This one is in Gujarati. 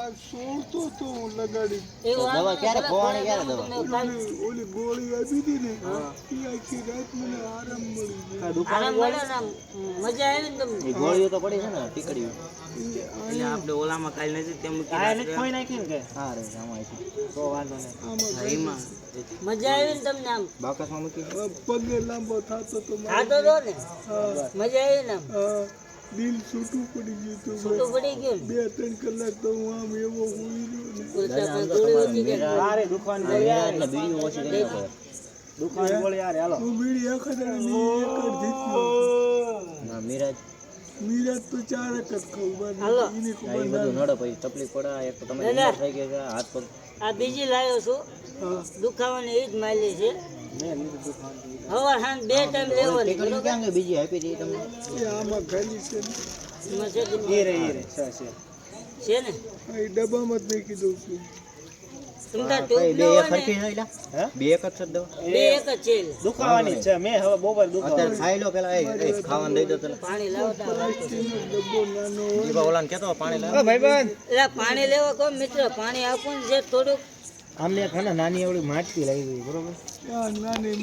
આ સોળતો તો હું લગાડી દવા ક્યારે ખોવાની ક્યારે દવા ઓલી ગોળી આપી હતી ને એ આખી રાત મને આરામ મળી ગયો. આરામ મળે ને આમ મજા આવી ને તમને. એ ગોળીઓ તો પડી છે ને ટીકડીઓ એટલે આપણે ઓલામાં કાલ નથી તેમ કોઈ નાખી ને કે હા રે આમાં આવી તો વાંધો નહીં આમાં એમાં મજા આવી ને તમને આમ બાકસમાં મૂકી પગે લાંબો થતો તો ખાતો તો ને હા મજા આવી ને આમ દિલ છૂટું પડી ગયું હતું. છૂટું પડી ગયું ને 2-3 કલાક તો હું આમ એવો હોઈ રહ્યો ને બોલતા પણ ગોળી ઓછી ગઈ. અરે દુકાન ગોળી એટલે બીડી ઓછી કરી નાખો દુકાન ગોળી યાર હાલો હું બીડી અખતરાની એક જ જીત્યો. ના મિરાજ મીરાજ તો 4 જ ખાઉં હાલો. એને આ ખબર એ બધું નડો પછી તકલીફ પડે એક તો તમે દાદા. બીમાર થઈ ગયા છે હાથ પગ આ બીજી લાવ્યો છું હા દુખાવાની એ જ માયલી છે મેં લીધું દુકાન હવાર સાંજ 2 ટાઈમ લેવાની ટીકડી ક્યાં ગઈ બીજી આપી હતી તમને એ આમાં ખાલી છે ને એમાં છે જ. એ રે છે ને આ એ ડબ્બામાં જ નાખી દઉં છું. તમારા કઈ બે ટોપલો એક હોય સરખી ને થઈ લા હે બે એક જ છે દવા બે એક જ છે દુખાવાની જ છે મેં હવે બપોર દુખાવા અત્યારે ખાઈ લો પેલા એ ખાવાનું દઈ દો તને પાણી લાવતા પ્લાસ્ટિકનો ડબ્બો નાનો હોય દીપા ઓલાને કહેતો પાણી લાવ ભાઈબંધ એટલે પાણી લેવા કહો મિત્ર પાણી આપું ને જે થોડુંક આમને એક નાની એવડી માટકી લાવી બરોબર આ નાની